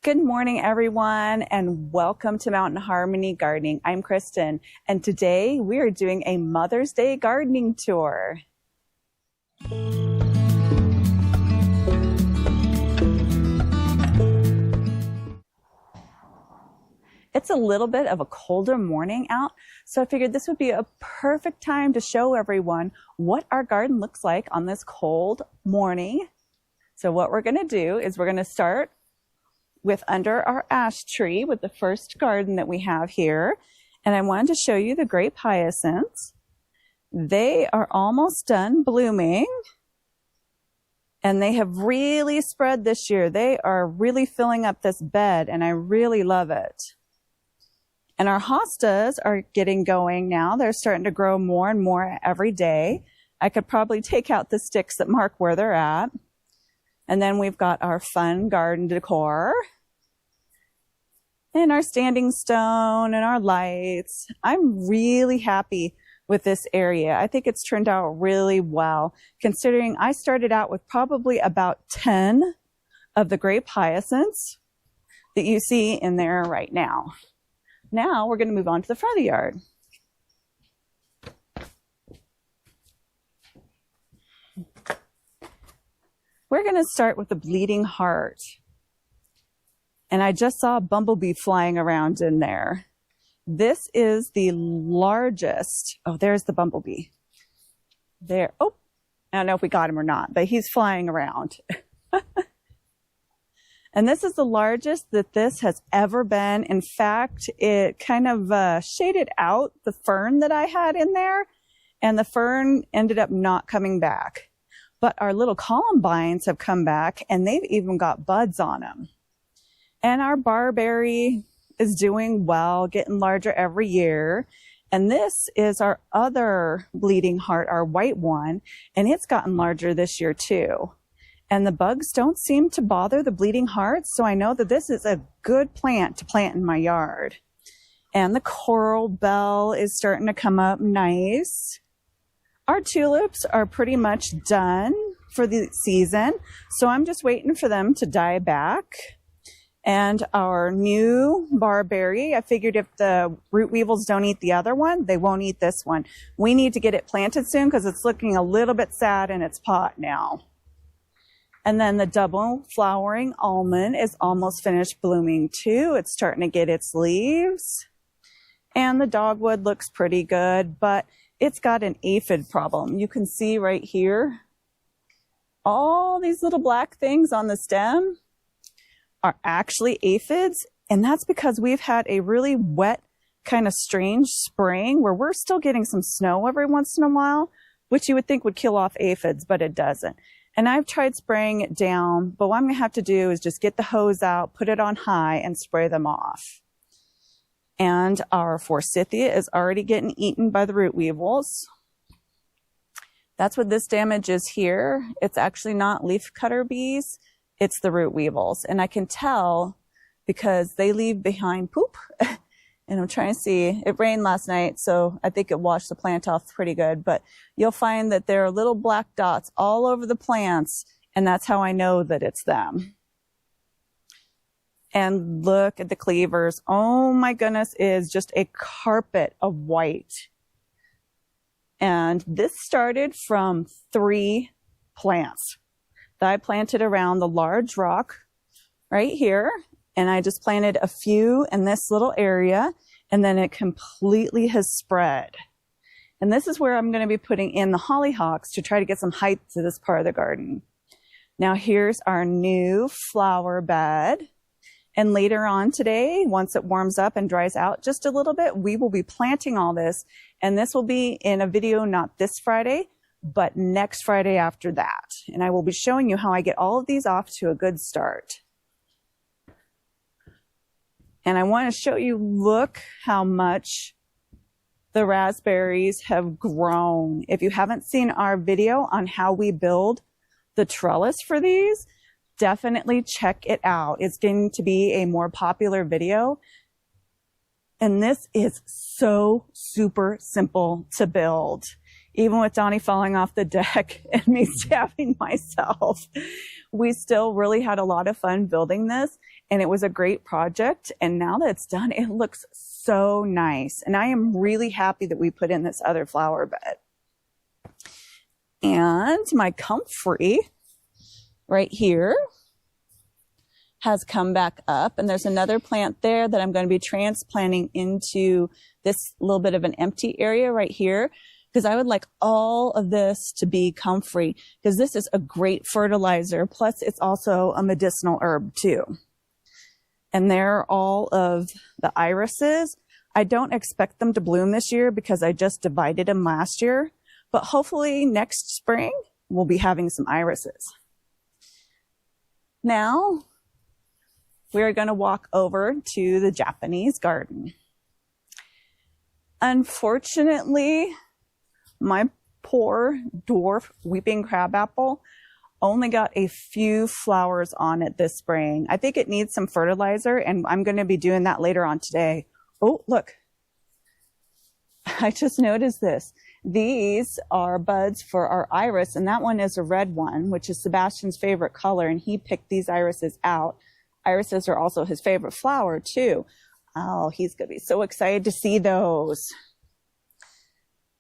Good morning, everyone, and welcome to Mountain Harmony Gardening. I'm Kristen, and today we are doing a Mother's Day gardening tour. It's a little bit of a colder morning out, so I figured this would be a perfect time to show everyone what our garden looks like on this cold morning. So what we're going to do is we're going to start with under our ash tree with the first garden that we have here. And I wanted to show you the grape hyacinths. They are almost done blooming. And they have really spread this year. They are really filling up this bed, and I really love it. And our hostas are getting going now. They're starting to grow more and more every day. I could probably take out the sticks that mark where they're at. And then we've got our fun garden decor and our standing stone and our lights. I'm really happy with this area. I think it's turned out really well, considering I started out with probably about 10 of the grape hyacinths that you see in there right now. Now we're going to move on to the front of the yard. We're going to start with the bleeding heart. And I just saw a bumblebee flying around in there. This is the largest. Oh, there's the bumblebee. There. Oh, I don't know if we got him or not, but he's flying around. And this is the largest that this has ever been. In fact, it kind of shaded out the fern that I had in there, and the fern ended up not coming back. But our little columbines have come back, and they've even got buds on them. And our barberry is doing well, getting larger every year. And this is our other bleeding heart, our white one, and it's gotten larger this year too. And the bugs don't seem to bother the bleeding hearts, so I know that this is a good plant to plant in my yard. And the coral bell is starting to come up nice. Our tulips are pretty much done for the season, so I'm just waiting for them to die back. And our new barberry, I figured if the root weevils don't eat the other one, they won't eat this one. We need to get it planted soon because it's looking a little bit sad in its pot now. And then the double flowering almond is almost finished blooming too. It's starting to get its leaves. And the dogwood looks pretty good, but it's got an aphid problem. You can see right here, all these little black things on the stem are actually aphids. And that's because we've had a really wet, kind of strange spring where we're still getting some snow every once in a while, which you would think would kill off aphids, but it doesn't. And I've tried spraying it down, but what I'm going to have to do is just get the hose out, put it on high, and spray them off. And our forsythia is already getting eaten by the root weevils. That's what this damage is here. It's actually not leaf cutter bees. It's the root weevils. And I can tell because they leave behind poop. And I'm trying to see. It rained last night, so I think it washed the plant off pretty good. But you'll find that there are little black dots all over the plants, and that's how I know that it's them. And look at the cleavers. Oh my goodness, it is just a carpet of white. And this started from 3 plants that I planted around the large rock right here. And I just planted a few in this little area, and then it completely has spread. And this is where I'm going to be putting in the hollyhocks to try to get some height to this part of the garden. Now here's our new flower bed. And later on today, once it warms up and dries out just a little bit, we will be planting all this. And this will be in a video not this Friday, but next Friday after that. And I will be showing you how I get all of these off to a good start. And I want to show you, look how much the raspberries have grown. If you haven't seen our video on how we build the trellis for these, definitely check it out. It's going to be a more popular video. And this is so super simple to build. even with Donnie falling off the deck and me stabbing myself, we still really had a lot of fun building this, and it was a great project. And now that it's done, it looks so nice. And I am really happy that we put in this other flower bed. And my comfrey right here has come back up, and there's another plant there that I'm going to be transplanting into this little bit of an empty area right here, because I would like all of this to be comfrey, because this is a great fertilizer. Plus it's also a medicinal herb too. And there are all of the irises. I don't expect them to bloom this year because I just divided them last year, but hopefully next spring we'll be having some irises. Now we are going to walk over to the Japanese garden. Unfortunately, my poor dwarf weeping crabapple only got a few flowers on it this spring. I think it needs some fertilizer, and I'm going to be doing that later on today. Oh, look. I just noticed this. These are buds for our iris, and that one is a red one, which is Sebastian's favorite color, and he picked these irises out. Irises are also his favorite flower, too. Oh, he's going to be so excited to see those.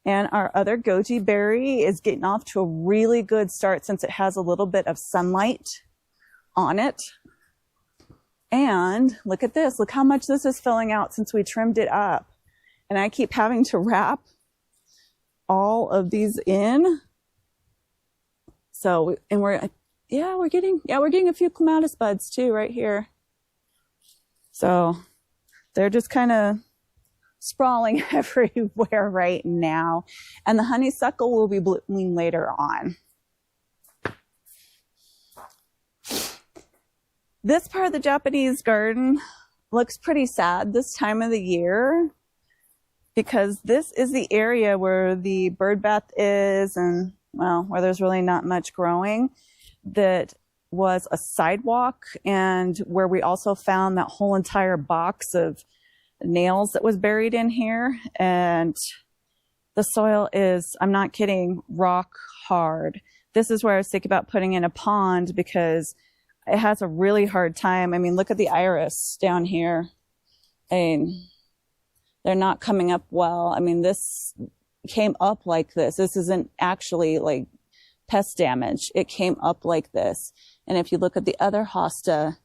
And our other goji berry is getting off to a really good start since it has a little bit of sunlight on it. And look at this. Look how much this is filling out since we trimmed it up. And I keep having to wrap all of these in. So, and we're getting a few clematis buds too right here. So they're just kind of sprawling everywhere right now. And the honeysuckle will be blooming later on. This part of the Japanese garden looks pretty sad this time of the year, because this is the area where the bird bath is, and well, where there's really not much growing. That was a sidewalk, and where we also found that whole entire box of nails that was buried in here. And the soil is, I'm not kidding, rock hard. This is where I was thinking about putting in a pond, because it has a really hard time. I mean, look at the iris down here. And they're not coming up well. I mean, this came up like this. This isn't actually like pest damage. It came up like this. And if you look at the other hosta,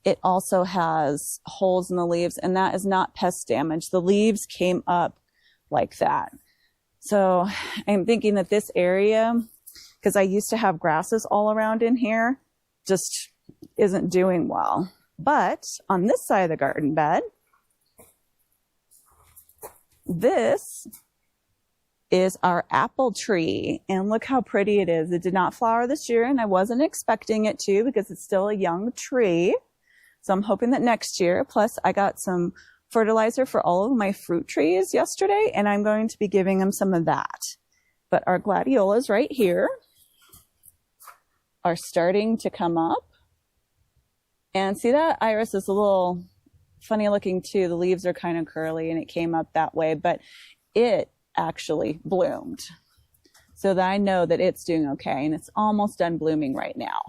it also has holes in the leaves, and that is not pest damage. The leaves came up like that. So I'm thinking that this area, because I used to have grasses all around in here, just isn't doing well. But on this side of the garden bed, this is our apple tree, and look how pretty it is. It did not flower this year, and I wasn't expecting it to, because it's still a young tree. So I'm hoping that next year. Plus I got some fertilizer for all of my fruit trees yesterday, and I'm going to be giving them some of that. But our gladiolas right here are starting to come up. And see, that iris is a little funny looking too. The leaves are kind of curly, and it came up that way, but it actually bloomed, so that I know that it's doing okay, and it's almost done blooming right now.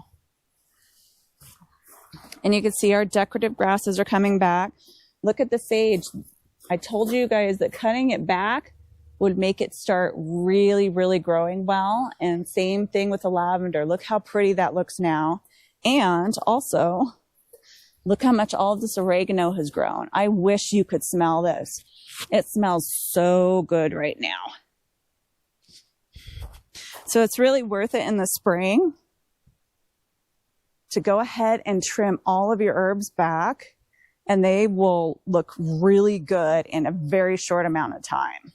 And you can see our decorative grasses are coming back. Look at the sage. I told you guys that cutting it back would make it start really, really growing well. And same thing with the lavender. Look how pretty that looks now. And also, look how much all of this oregano has grown. I wish you could smell this. It smells so good right now. So it's really worth it in the spring to go ahead and trim all of your herbs back, and they will look really good in a very short amount of time.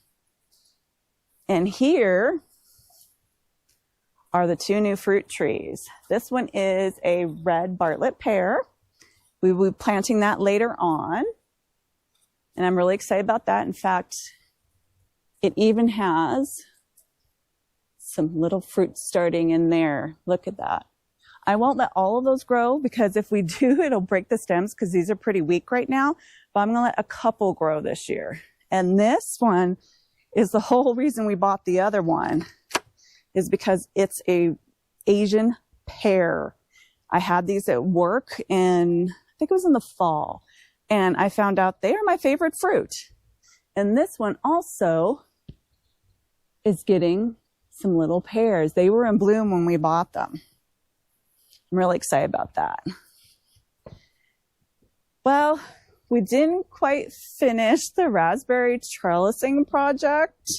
And here are the two new fruit trees. This one is a red Bartlett pear. We will be planting that later on, and I'm really excited about that. In fact, it even has some little fruit starting in there. Look at that. I won't let all of those grow, because if we do, it'll break the stems, because these are pretty weak right now. But I'm going to let a couple grow this year. And this one is the whole reason we bought the other one is because it's a Asian pear. I had these at work in, I think it was in the fall, and I found out they are my favorite fruit. And this one also is getting some little pears. They were in bloom when we bought them. I'm really excited about that. Well, we didn't quite finish the raspberry trellising project.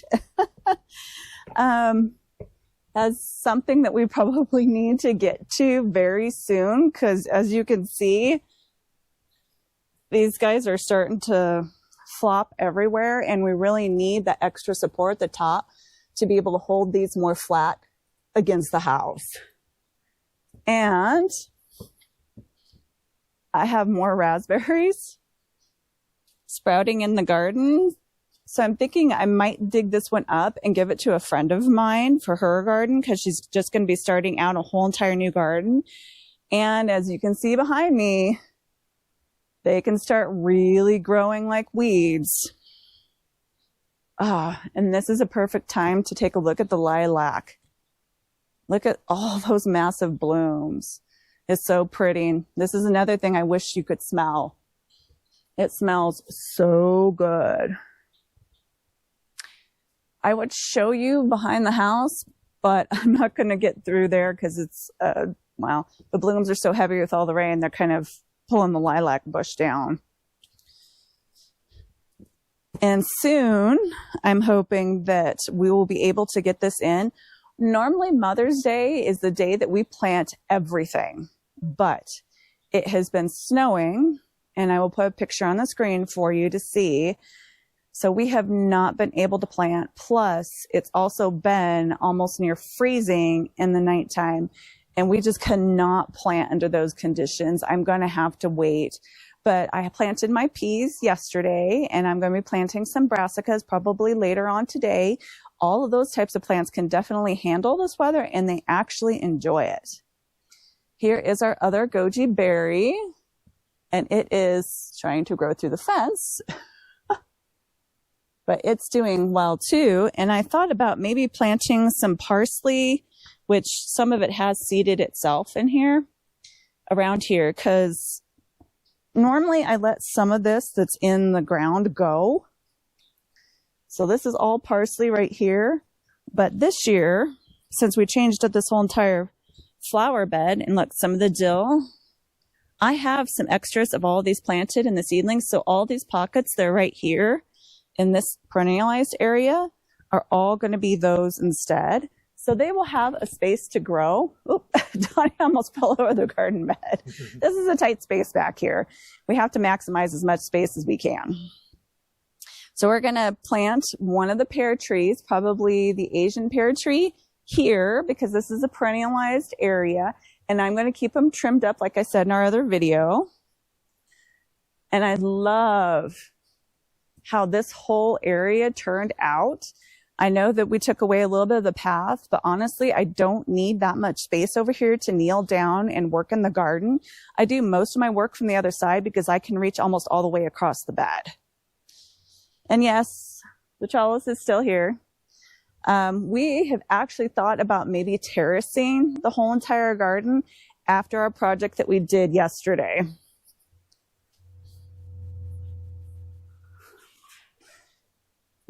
That's something that we probably need to get to very soon, because as you can see, these guys are starting to flop everywhere, and we really need that extra support at the top to be able to hold these more flat against the house. And I have more raspberries sprouting in the garden. So I'm thinking I might dig this one up and give it to a friend of mine for her garden, because she's just going to be starting out a whole entire new garden. And as you can see behind me, they can start really growing like weeds. And this is a perfect time to take a look at the lilac. Look at all those massive blooms. It's so pretty. This is another thing I wish you could smell. It smells so good. I would show you behind the house, but I'm not going to get through there because it's, well, the blooms are so heavy with all the rain, they're kind of pulling the lilac bush down. And soon, I'm hoping that we will be able to get this in. Normally, Mother's Day is the day that we plant everything, but it has been snowing, and I will put a picture on the screen for you to see. So we have not been able to plant. Plus, it's also been almost near freezing in the nighttime, and we just cannot plant under those conditions. I'm going to have to wait. But I planted my peas yesterday, and I'm going to be planting some brassicas probably later on today. All of those types of plants can definitely handle this weather, and they actually enjoy it. Here is our other goji berry, and it is trying to grow through the fence. But it's doing well too. And I thought about maybe planting some parsley, which some of it has seeded itself in here, around here, because normally I let some of this that's in the ground go. So this is all parsley right here. But this year, since we changed up this whole entire flower bed, and look, some of the dill, I have some extras of all of these planted in the seedlings. So all these pockets, they're right here in this perennialized area, are all going to be those instead. So they will have a space to grow. Oop, Donnie almost fell over the garden bed. This is a tight space back here. We have to maximize as much space as we can. So we're going to plant one of the pear trees, probably the Asian pear tree here, because this is a perennialized area. And I'm going to keep them trimmed up, like I said in our other video. And I love how this whole area turned out. I know that we took away a little bit of the path, but honestly, I don't need that much space over here to kneel down and work in the garden. I do most of my work from the other side because I can reach almost all the way across the bed. And yes, the trellis is still here. We have actually thought about maybe terracing the whole entire garden after our project that we did yesterday.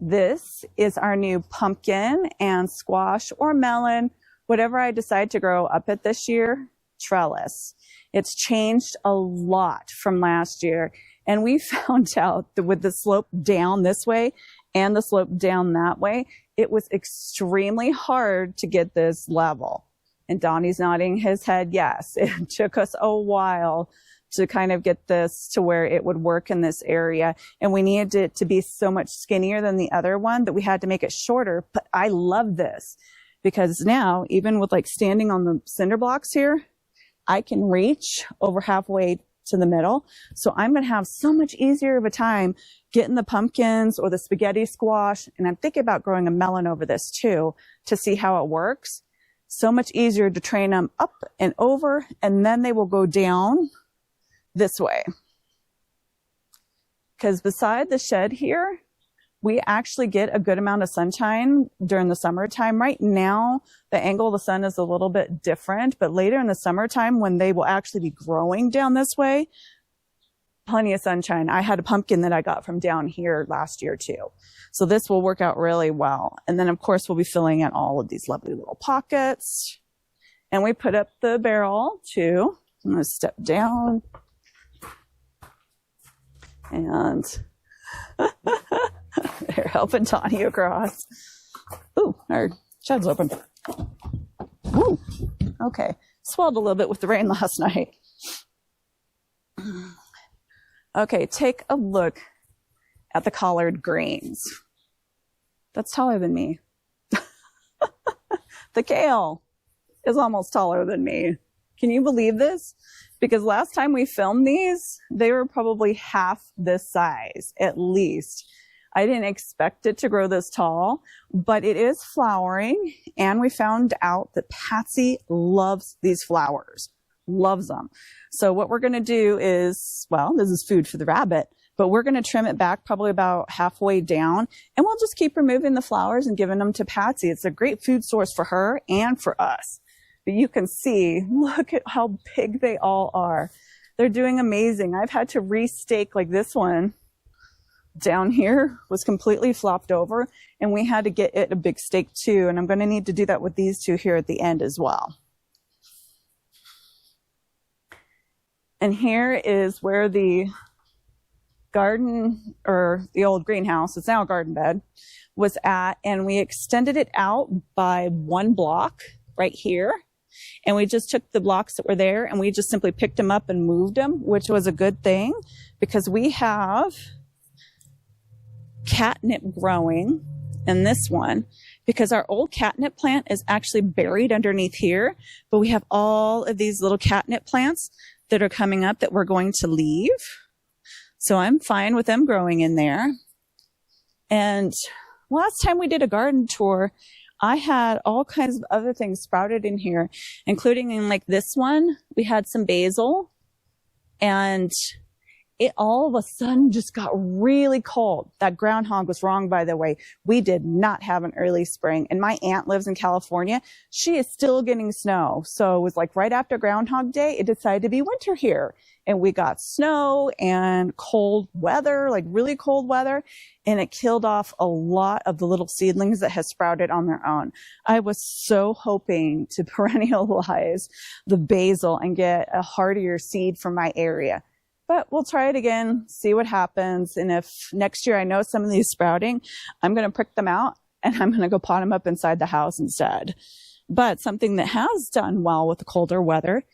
This is our new pumpkin and squash or melon, whatever I decide to grow up at this year, trellis. It's changed a lot from last year. And we found out that with the slope down this way and the slope down that way, it was extremely hard to get this level. And Donnie's nodding his head yes. It took us a while to kind of get this to where it would work in this area. And we needed it to be so much skinnier than the other one that we had to make it shorter. But I love this because now, even with like standing on the cinder blocks here, I can reach over halfway to the middle. So I'm going to have so much easier of a time getting the pumpkins or the spaghetti squash. And I'm thinking about growing a melon over this too, to see how it works. So much easier to train them up and over, and then they will go down this way. Because beside the shed here, we actually get a good amount of sunshine during the summertime. Right now, the angle of the sun is a little bit different, but later in the summertime, when they will actually be growing down this way, plenty of sunshine. I had a pumpkin that I got from down here last year too. So this will work out really well. And then of course, we'll be filling in all of these lovely little pockets. And we put up the barrel too. I'm going to step down. And they're helping Tawny across. Ooh, our shed's open. Ooh, okay. Swelled a little bit with the rain last night. Okay, take a look at the collard greens. That's taller than me. The kale is almost taller than me. Can you believe this? Because last time we filmed these, they were probably half this size, at least. I didn't expect it to grow this tall, but it is flowering, and we found out that Patsy loves these flowers. Loves them. So what we're going to do is, well, this is food for the rabbit, but we're going to trim it back probably about halfway down, and we'll just keep removing the flowers and giving them to Patsy. It's a great food source for her and for us. But you can see, look at how big they all are. They're doing amazing. I've had to restake, like this one down here was completely flopped over, and we had to get it a big stake too. And I'm going to need to do that with these two here at the end as well. And here is where the garden, or the old greenhouse, it's now a garden bed, was at. And we extended it out by 1 block right here. And we just took the blocks that were there and we just simply picked them up and moved them, which was a good thing because we have catnip growing in this one, because our old catnip plant is actually buried underneath here. But we have all of these little catnip plants that are coming up that we're going to leave. So I'm fine with them growing in there. And last time we did a garden tour, I had all kinds of other things sprouted in here, including in like this one, we had some basil, and it all of a sudden just got really cold. That groundhog was wrong, by the way. We did not have an early spring, and my aunt lives in California. She is still getting snow. So it was like right after Groundhog Day, it decided to be winter here, and we got snow and cold weather, like really cold weather, and it killed off a lot of the little seedlings that had sprouted on their own. I was so hoping to perennialize the basil and get a hardier seed from my area. But we'll try it again, see what happens. And if next year I know some of these sprouting, I'm going to prick them out and I'm going to go pot them up inside the house instead. But something that has done well with the colder weather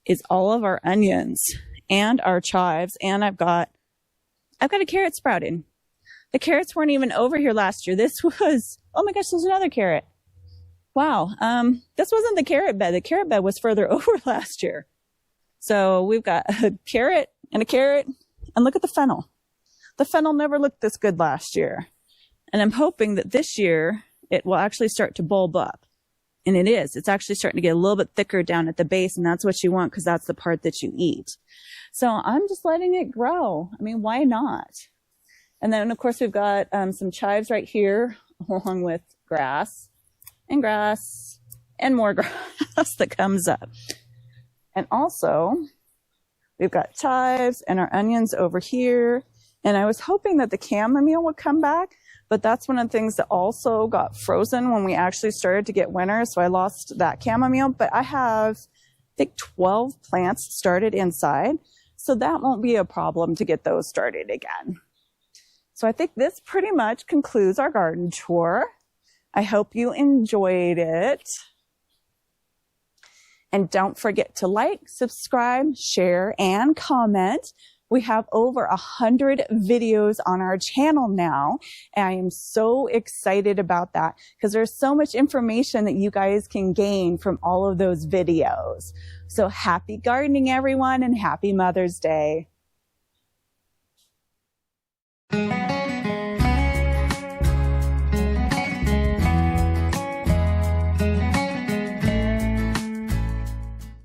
is all of our onions and our chives. And I've got a carrot sprouting. The carrots weren't even over here last year. This was, oh my gosh, there's another carrot. Wow. This wasn't the carrot bed. The carrot bed was further over last year. So we've got a carrot and a carrot, and look at the fennel. The fennel never looked this good last year. And I'm hoping that this year it will actually start to bulb up. And it is. It's actually starting to get a little bit thicker down at the base, and that's what you want because that's the part that you eat. So I'm just letting it grow. I mean, why not? And then, of course, we've got some chives right here along with grass and more grass that comes up. And also, we've got chives and our onions over here. And I was hoping that the chamomile would come back, but that's one of the things that also got frozen when we actually started to get winter. So I lost that chamomile, but I have, I think, 12 plants started inside. So that won't be a problem to get those started again. So I think this pretty much concludes our garden tour. I hope you enjoyed it. And don't forget to like, subscribe, share, and comment. We have over 100 videos on our channel now. And I am so excited about that because there's so much information that you guys can gain from all of those videos. So happy gardening, everyone, and happy Mother's Day.